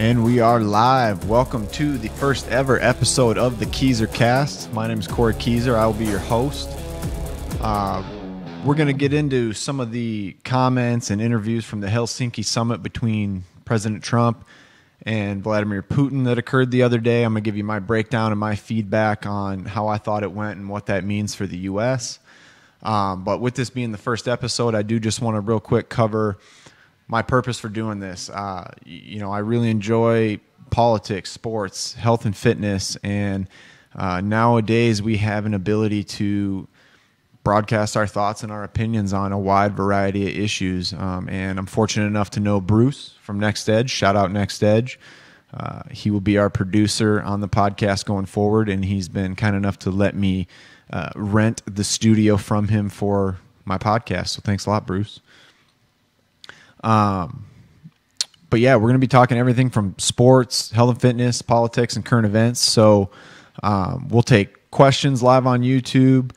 And we are live. Welcome to the first ever episode of the KeyserCast. My name is Corey Keyser. I will be your host. We're going to get into some of the comments and interviews from the Helsinki summit between President Trump and Vladimir Putin that occurred the other day. I'm going to give you my breakdown and my feedback on how I thought it went and what that means for the U.S. But with this being the first episode, I do just want to real quick cover my purpose for doing this. I really enjoy politics, sports, health and fitness, and nowadays we have an ability to broadcast our thoughts and our opinions on a wide variety of issues. And I'm fortunate enough to know Bruce from Next Edge. Shout out Next Edge. He will be our producer on the podcast going forward, and he's been kind enough to let me rent the studio from him for my podcast. So thanks a lot, Bruce. But yeah, we're going to be talking everything from sports, health and fitness, politics, and current events. So we'll take questions live on YouTube.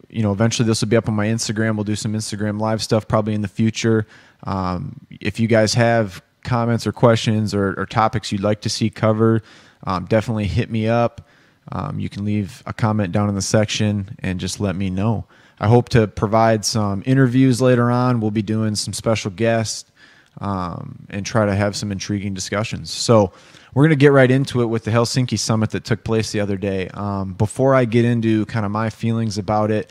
Eventually this will be up on my Instagram. We'll do some Instagram live stuff probably in the future. If you guys have comments or questions or topics you'd like to see covered, definitely hit me up. You can leave a comment down in the section and just let me know. I hope to provide some interviews later on. We'll be doing some special guests and try to have some intriguing discussions. So we're going to get right into it with the Helsinki summit that took place the other day. Before I get into kind of my feelings about it,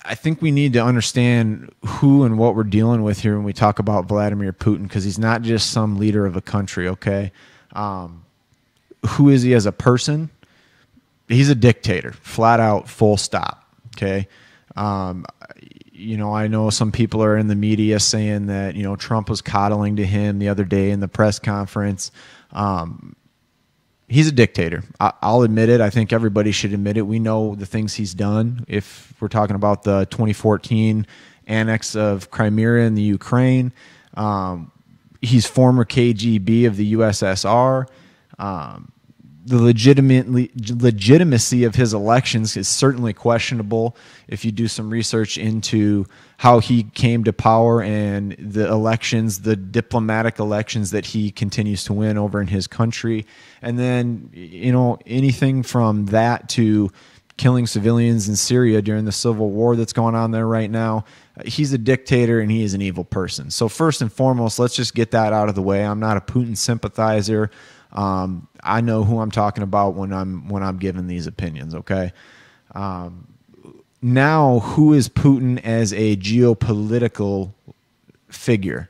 I think we need to understand who and what we're dealing with here when we talk about Vladimir Putin, because he's not just some leader of a country, okay? Who is he as a person? He's a dictator, flat out, full stop. Okay. I know some people are in the media saying that, Trump was coddling to him the other day in the press conference. He's a dictator. I'll admit it. I think everybody should admit it. We know the things he's done. If we're talking about the 2014 annex of Crimea in the Ukraine, he's former KGB of the USSR. The legitimacy of his elections is certainly questionable if you do some research into how he came to power and the elections, the diplomatic elections that he continues to win over in his country. And then, anything from that to killing civilians in Syria during the civil war that's going on there right now. He's a dictator and he is an evil person. So first and foremost, let's just get that out of the way. I'm not a Putin sympathizer. I know who I'm talking about when I'm giving these opinions. Okay. Now, who is Putin as a geopolitical figure?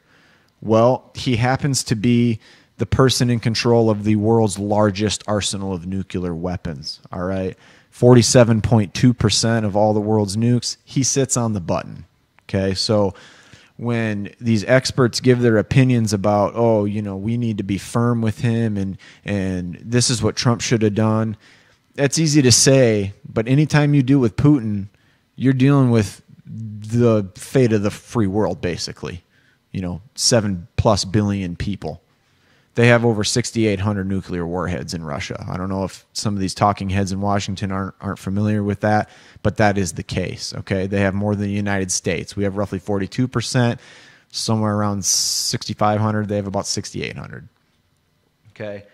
Well, he happens to be the person in control of the world's largest arsenal of nuclear weapons. All right. 47.2% of all the world's nukes. He sits on the button. Okay. So when these experts give their opinions about, we need to be firm with him and this is what Trump should have done, that's easy to say, but anytime you deal with Putin, you're dealing with the fate of the free world, basically. 7+ billion people. They have over 6,800 nuclear warheads in Russia. I don't know if some of these talking heads in Washington aren't familiar with that, but that is the case. Okay, they have more than the United States. We have roughly 42%, somewhere around 6,500. They have about 6,800. Okay,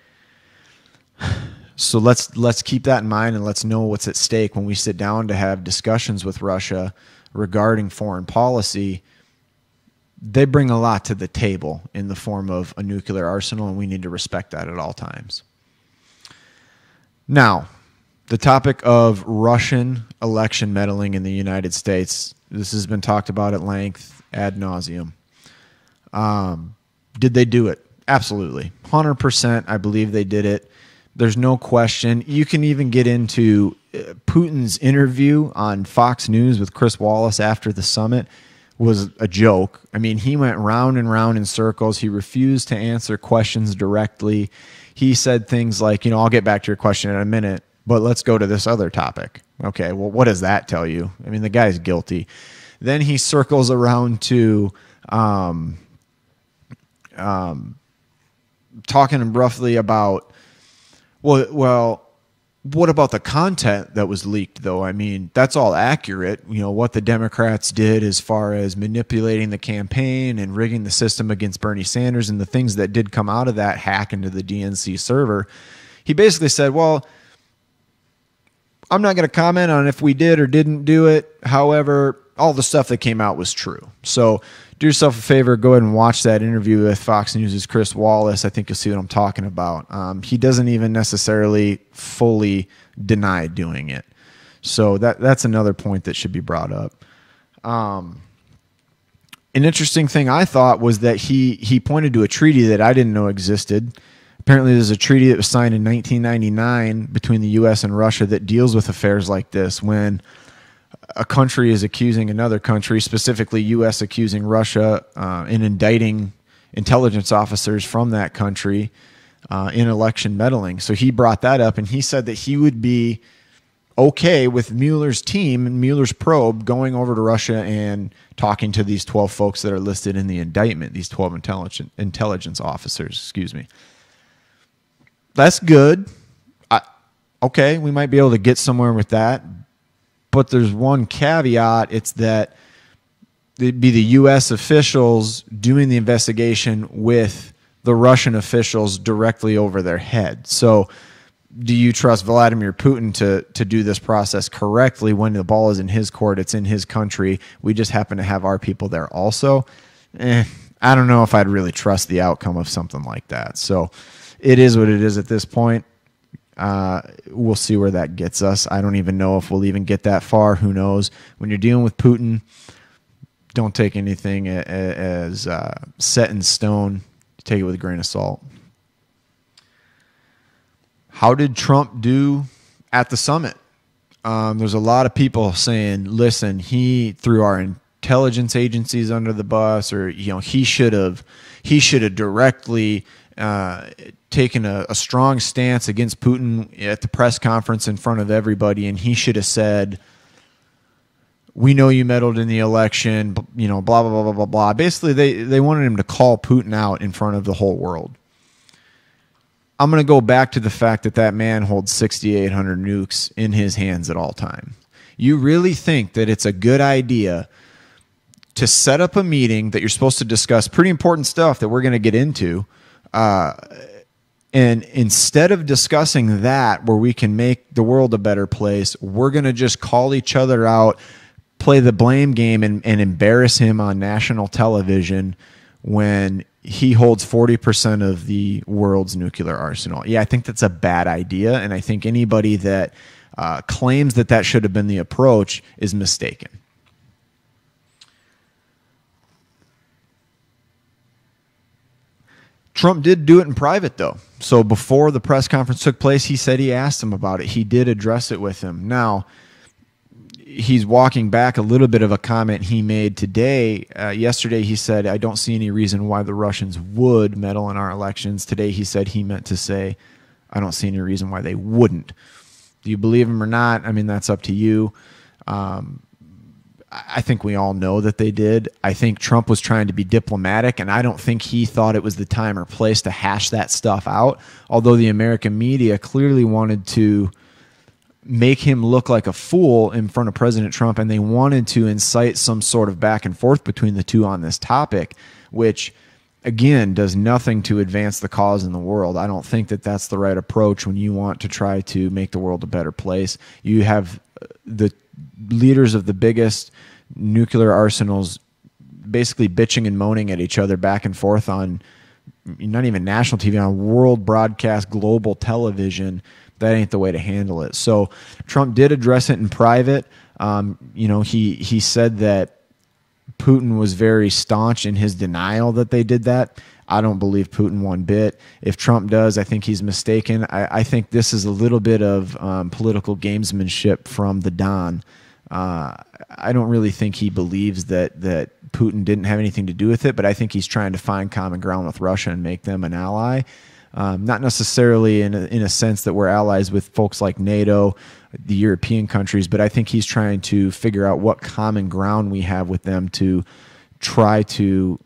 so let's keep that in mind and let's know what's at stake when we sit down to have discussions with Russia regarding foreign policy. They bring a lot to the table in the form of a nuclear arsenal, and we need to respect that at all times. Now, the topic of Russian election meddling in the United States, this has been talked about at length, ad nauseum. Did they do it? Absolutely. 100%, I believe they did it. There's no question. You can even get into Putin's interview on Fox News with Chris Wallace after the summit. Was a joke. I mean, he went round and round in circles. He refused to answer questions directly. He said things like, I'll get back to your question in a minute, but let's go to this other topic. Okay, well, what does that tell you? I mean, the guy's guilty. Then he circles around to talking roughly about, well, What about the content that was leaked, though? I mean, that's all accurate. You know, what the Democrats did as far as manipulating the campaign and rigging the system against Bernie Sanders and the things that did come out of that hack into the DNC server. He basically said, well, I'm not going to comment on if we did or didn't do it. However, all the stuff that came out was true. So do yourself a favor, go ahead and watch that interview with Fox News' Chris Wallace. I think you'll see what I'm talking about. He doesn't even necessarily fully deny doing it. So that's another point that should be brought up. An interesting thing I thought was that he pointed to a treaty that I didn't know existed. Apparently there's a treaty that was signed in 1999 between the U.S. and Russia that deals with affairs like this, when a country is accusing another country, specifically U.S. accusing Russia in indicting intelligence officers from that country in election meddling. So he brought that up, and he said that he would be okay with Mueller's team and Mueller's probe going over to Russia and talking to these 12 folks that are listed in the indictment, these 12 intelligence officers, excuse me. That's good. Okay, we might be able to get somewhere with that. But there's one caveat. It's that it'd be the U.S. officials doing the investigation with the Russian officials directly over their head. So do you trust Vladimir Putin to do this process correctly when the ball is in his court? It's in his country. We just happen to have our people there also. I don't know if I'd really trust the outcome of something like that. So it is what it is at this point. We'll see where that gets us. I don't even know if we'll even get that far. Who knows? When you're dealing with Putin, don't take anything as set in stone. Take it with a grain of salt. How did Trump do at the summit? There's a lot of people saying, listen, he threw our intelligence agencies under the bus, or he should have directly taken a strong stance against Putin at the press conference in front of everybody, and he should have said, we know you meddled in the election, blah, blah, blah, blah, blah, blah. Basically, they wanted him to call Putin out in front of the whole world. I'm going to go back to the fact that man holds 6,800 nukes in his hands at all time. You really think that it's a good idea to set up a meeting that you're supposed to discuss pretty important stuff that we're going to get into, and instead of discussing that where we can make the world a better place, we're going to just call each other out, play the blame game, and embarrass him on national television when he holds 40% of the world's nuclear arsenal? Yeah, I think that's a bad idea, and I think anybody that claims that should have been the approach is mistaken. Trump did do it in private, though. So before the press conference took place, he said he asked him about it. He did address it with him. Now, he's walking back a little bit of a comment he made today. Yesterday, he said, I don't see any reason why the Russians would meddle in our elections. Today, he said he meant to say, I don't see any reason why they wouldn't. Do you believe him or not? I mean, that's up to you. I think we all know that they did. I think Trump was trying to be diplomatic, and I don't think he thought it was the time or place to hash that stuff out, although the American media clearly wanted to make him look like a fool in front of President Trump, and they wanted to incite some sort of back and forth between the two on this topic, which, again, does nothing to advance the cause in the world. I don't think that that's the right approach when you want to try to make the world a better place. You have the leaders of the biggest nuclear arsenals basically bitching and moaning at each other back and forth on not even national TV, on world broadcast global television. That ain't the way to handle it. So Trump did address it in private. He said that Putin was very staunch in his denial that they did that. I don't believe Putin one bit. If Trump does, I think he's mistaken. I think this is a little bit of political gamesmanship from the Don. I don't really think he believes that Putin didn't have anything to do with it, but I think he's trying to find common ground with Russia and make them an ally. Not necessarily in a sense that we're allies with folks like NATO, the European countries, but I think he's trying to figure out what common ground we have with them to try to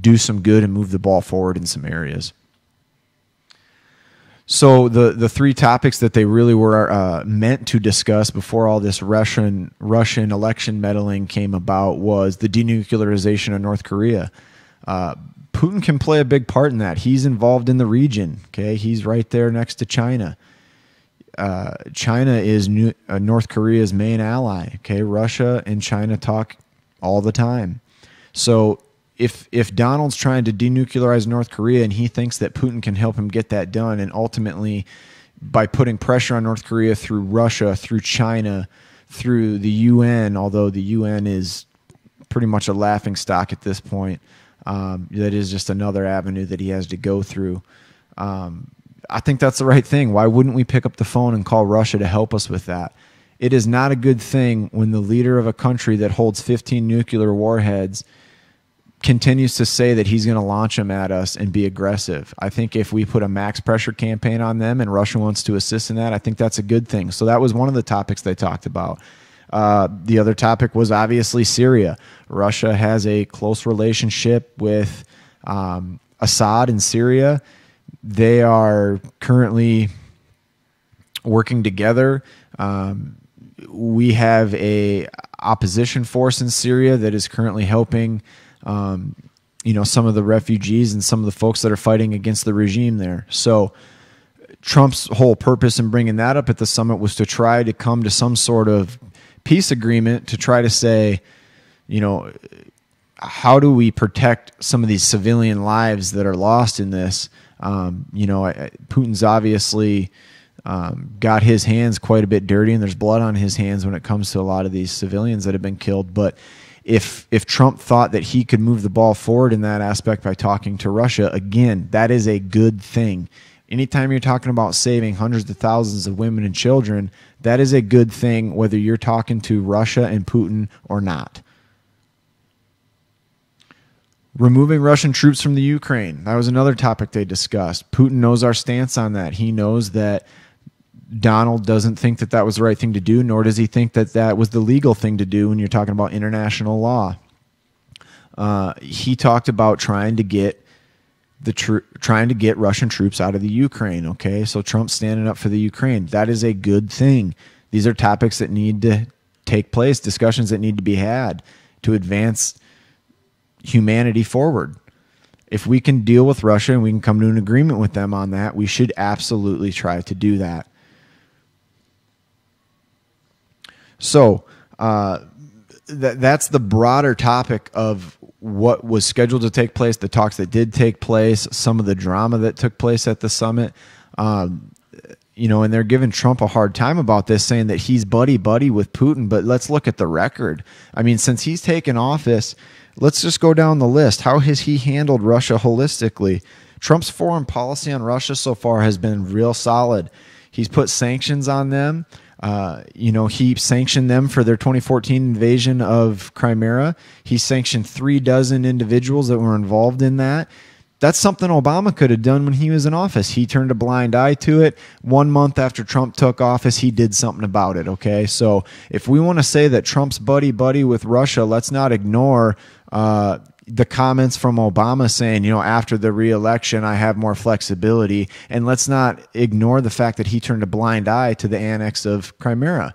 do some good and move the ball forward in some areas. So the three topics that they really were meant to discuss before all this Russian election meddling came about was the denuclearization of North Korea. Putin can play a big part in that. He's involved in the region. Okay, he's right there next to China. China is North Korea's main ally. Okay, Russia and China talk all the time. So if Donald's trying to denuclearize North Korea and he thinks that Putin can help him get that done, and ultimately by putting pressure on North Korea through Russia, through China, through the UN, although the UN is pretty much a laughingstock at this point, that is just another avenue that he has to go through. I think that's the right thing. Why wouldn't we pick up the phone and call Russia to help us with that? It is not a good thing when the leader of a country that holds 15 nuclear warheads continues to say that he's going to launch them at us and be aggressive. I think if we put a max pressure campaign on them and Russia wants to assist in that, I think that's a good thing. So that was one of the topics they talked about. The other topic was obviously Syria. Russia has a close relationship with Assad in Syria. They are currently working together. We have a opposition force in Syria that is currently helping some of the refugees and some of the folks that are fighting against the regime there. So Trump's whole purpose in bringing that up at the summit was to try to come to some sort of peace agreement to try to say, how do we protect some of these civilian lives that are lost in this? Putin's obviously got his hands quite a bit dirty, and there's blood on his hands when it comes to a lot of these civilians that have been killed. But if Trump thought that he could move the ball forward in that aspect by talking to Russia, again, that is a good thing. Anytime you're talking about saving hundreds of thousands of women and children, that is a good thing, whether you're talking to Russia and Putin or not. Removing Russian troops from the Ukraine. That was another topic they discussed. Putin knows our stance on that. He knows that Donald doesn't think that that was the right thing to do, nor does he think that that was the legal thing to do when you're talking about international law. He talked about trying to get Russian troops out of the Ukraine. Okay, so Trump's standing up for the Ukraine. That is a good thing. These are topics that need to take place, discussions that need to be had to advance humanity forward. If we can deal with Russia and we can come to an agreement with them on that, we should absolutely try to do that. So that's the broader topic of what was scheduled to take place, the talks that did take place, some of the drama that took place at the summit. And they're giving Trump a hard time about this, saying that he's buddy-buddy with Putin. But let's look at the record. I mean, since he's taken office, let's just go down the list. How has he handled Russia holistically? Trump's foreign policy on Russia so far has been real solid. He's put sanctions on them. He sanctioned them for their 2014 invasion of Crimea. He sanctioned 36 individuals that were involved in that. That's something Obama could have done when he was in office. He turned a blind eye to it. 1 month after Trump took office, he did something about it. Okay, so if we want to say that Trump's buddy-buddy with Russia, let's not ignore the comments from Obama saying, after the re-election, I have more flexibility. And let's not ignore the fact that he turned a blind eye to the annex of Crimea.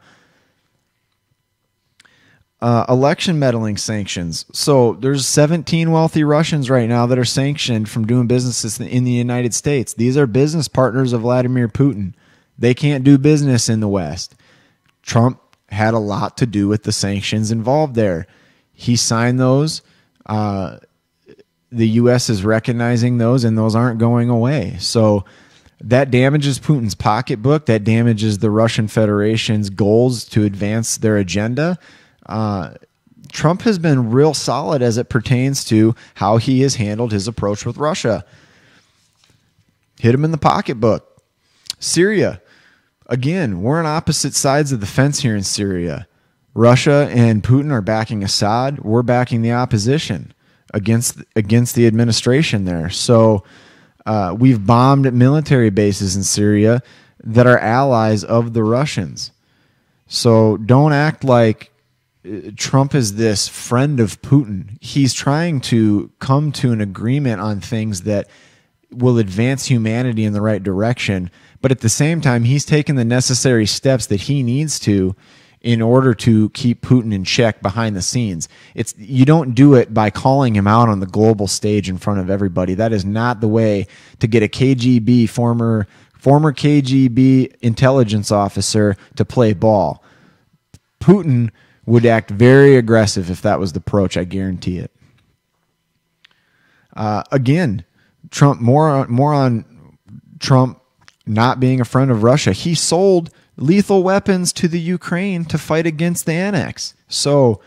Election meddling sanctions. So there's 17 wealthy Russians right now that are sanctioned from doing businesses in the United States. These are business partners of Vladimir Putin. They can't do business in the West. Trump had a lot to do with the sanctions involved there. He signed those. The U.S. is recognizing those, and those aren't going away. So that damages Putin's pocketbook. That damages the Russian Federation's goals to advance their agenda. Trump has been real solid as it pertains to how he has handled his approach with Russia. Hit him in the pocketbook. Syria. Again, we're on opposite sides of the fence here in Syria. Russia and Putin are backing Assad. We're backing the opposition against the administration there. So we've bombed military bases in Syria that are allies of the Russians. So don't act like Trump is this friend of Putin. He's trying to come to an agreement on things that will advance humanity in the right direction. But at the same time, he's taken the necessary steps that he needs to in order to keep Putin in check behind the scenes. You don't do it by calling him out on the global stage in front of everybody. That is not the way to get a KGB former KGB intelligence officer to play ball. Putin would act very aggressive if that was the approach. I guarantee it. Again, Trump more on Trump not being a friend of Russia. He sold lethal weapons to the Ukraine to fight against the annex. So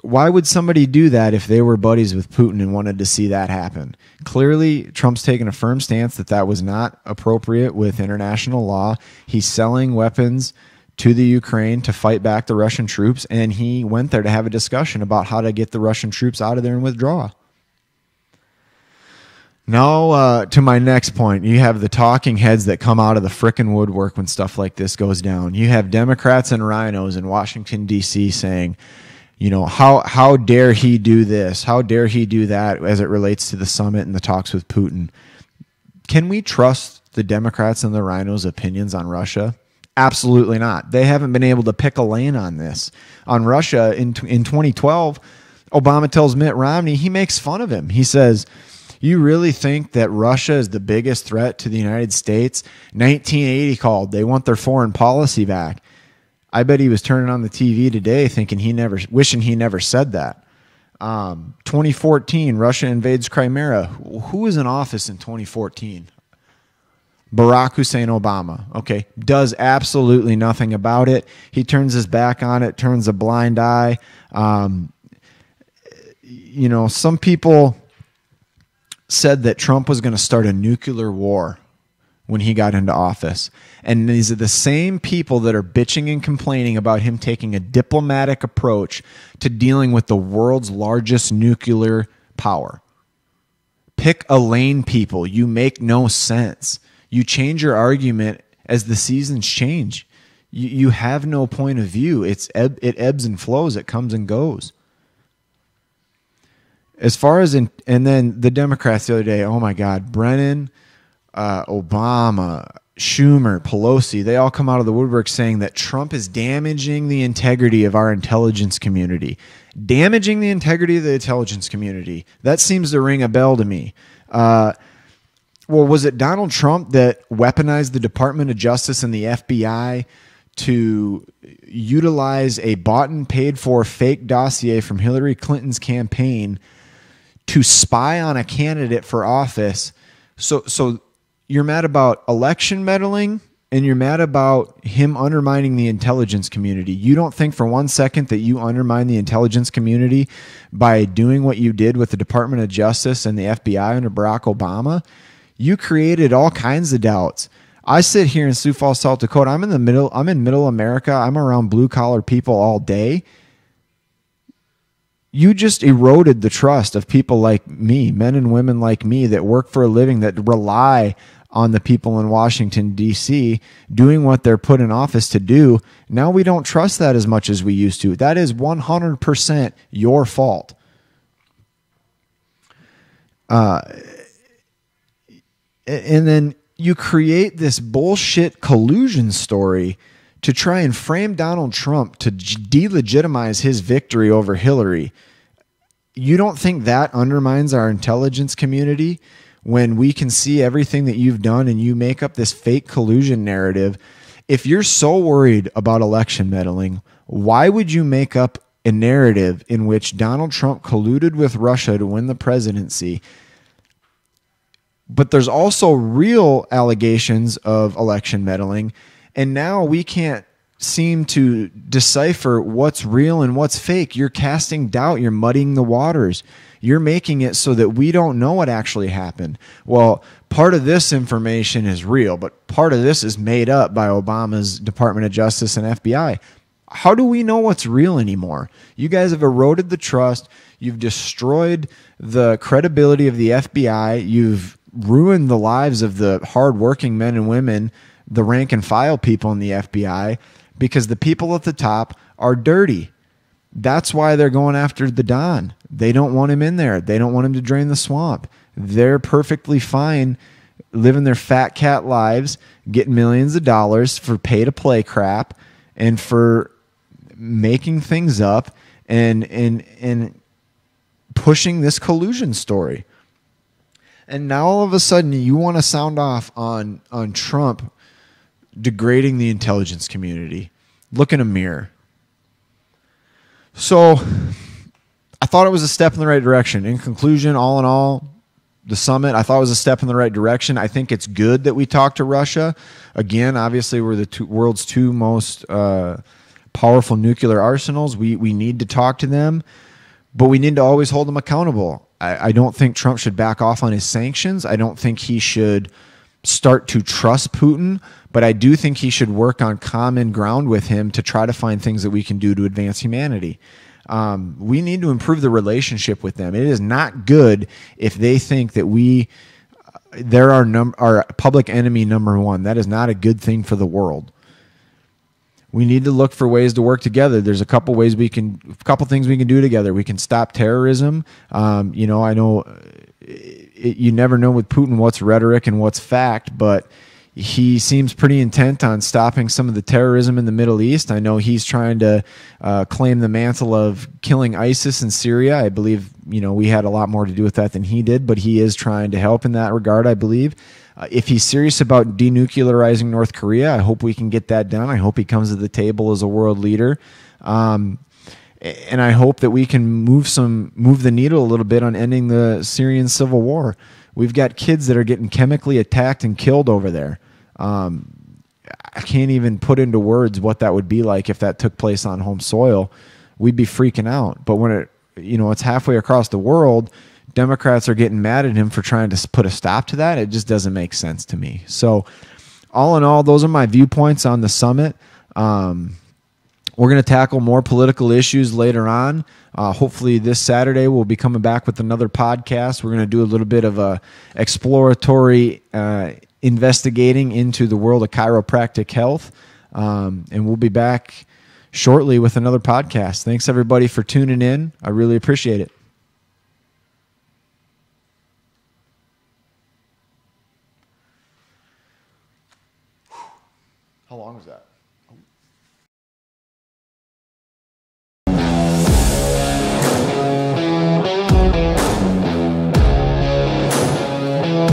why would somebody do that if they were buddies with Putin and wanted to see that happen? Clearly, Trump's taken a firm stance that was not appropriate with international law. He's selling weapons to the Ukraine to fight back the Russian troops, and he went there to have a discussion about how to get the Russian troops out of there and withdraw. Now, to my next point, you have the talking heads that come out of the frickin' woodwork when stuff like this goes down. You have Democrats and rhinos in Washington, D.C. saying, you know, how dare he do this? How dare he do that as it relates to the summit and the talks with Putin? Can we trust the Democrats and the rhinos' opinions on Russia? Absolutely not. They haven't been able to pick a lane on this. On Russia, in 2012, Obama tells Mitt Romney, he makes fun of him. He says, you really think that Russia is the biggest threat to the United States? 1980 called. They want their foreign policy back. I bet he was turning on the TV today thinking wishing he never said that. 2014, Russia invades Crimea. Who was in office in 2014? Barack Hussein Obama. Okay. Does absolutely nothing about it. He turns his back on it, turns a blind eye. You know, some people said that Trump was going to start a nuclear war when he got into office. And these are the same people that are bitching and complaining about him taking a diplomatic approach to dealing with the world's largest nuclear power. Pick a lane, people. You make no sense. You change your argument as the seasons change. You have no point of view. It ebbs and flows. It comes and goes. As far as and then the Democrats the other day, oh my God, Brennan, Obama, Schumer, Pelosi, they all come out of the woodwork saying that Trump is damaging the integrity of our intelligence community. Damaging the integrity of the intelligence community. That seems to ring a bell to me. Well, was it Donald Trump that weaponized the Department of Justice and the FBI to utilize a bought and paid for fake dossier from Hillary Clinton's campaign to spy on a candidate for office? So you're mad about election meddling and you're mad about him undermining the intelligence community. You don't think for 1 second that you undermine the intelligence community by doing what you did with the Department of Justice and the FBI under Barack Obama? You created all kinds of doubts. I sit here in Sioux Falls, South Dakota. I'm in middle America. I'm around blue collar people all day. You just eroded the trust of people like me, men and women like me that work for a living, that rely on the people in Washington, D.C., doing what they're put in office to do. Now we don't trust that as much as we used to. That is 100% your fault. And then you create this bullshit collusion story to try and frame Donald Trump to delegitimize his victory over Hillary. You don't think that undermines our intelligence community when we can see everything that you've done and you make up this fake collusion narrative? If you're so worried about election meddling, why would you make up a narrative in which Donald Trump colluded with Russia to win the presidency? But there's also real allegations of election meddling, and now we can't seem to decipher what's real and what's fake. You're casting doubt. You're muddying the waters. You're making it so that we don't know what actually happened. Well, part of this information is real, but part of this is made up by Obama's Department of Justice and FBI. How do we know what's real anymore? You guys have eroded the trust. You've destroyed the credibility of the FBI. You've ruined the lives of the hardworking men and women, the rank and file people in the FBI, because the people at the top are dirty. That's why they're going after the Don. They don't want him in there. They don't want him to drain the swamp. they're perfectly fine living their fat cat lives, getting millions of dollars for pay-to-play crap and for making things up and pushing this collusion story. And now all of a sudden you want to sound off on Trump degrading the intelligence community. Look in a mirror. So I thought it was a step in the right direction. In conclusion, all in all, the summit, I thought it was a step in the right direction. I think it's good that we talked to Russia. Again, obviously, we're the world's two most powerful nuclear arsenals. We need to talk to them, but we need to always hold them accountable. I don't think Trump should back off on his sanctions. I don't think he should start to trust Putin, but I do think he should work on common ground with him to try to find things that we can do to advance humanity. We need to improve the relationship with them. It is not good if they think that they're our public enemy number one. That is not a good thing for the world. We need to look for ways to work together. There's a couple things we can do together. We can stop terrorism. I know you never know with Putin what's rhetoric and what's fact, but he seems pretty intent on stopping some of the terrorism in the Middle East. I know he's trying to claim the mantle of killing ISIS in Syria. I believe, we had a lot more to do with that than he did, but he is trying to help in that regard, I believe. If he's serious about denuclearizing North Korea, I hope we can get that done. I hope he comes to the table as a world leader. And I hope that we can move the needle a little bit on ending the Syrian civil war. We've got kids that are getting chemically attacked and killed over there. I can't even put into words what that would be like if that took place on home soil. We'd be freaking out. But when it's halfway across the world, Democrats are getting mad at him for trying to put a stop to that. It just doesn't make sense to me. So all in all, those are my viewpoints on the summit. We're going to tackle more political issues later on. Hopefully this Saturday we'll be coming back with another podcast. We're going to do a little bit of a exploratory investigating into the world of chiropractic health. And we'll be back shortly with another podcast. Thanks everybody for tuning in. I really appreciate it. How long was that?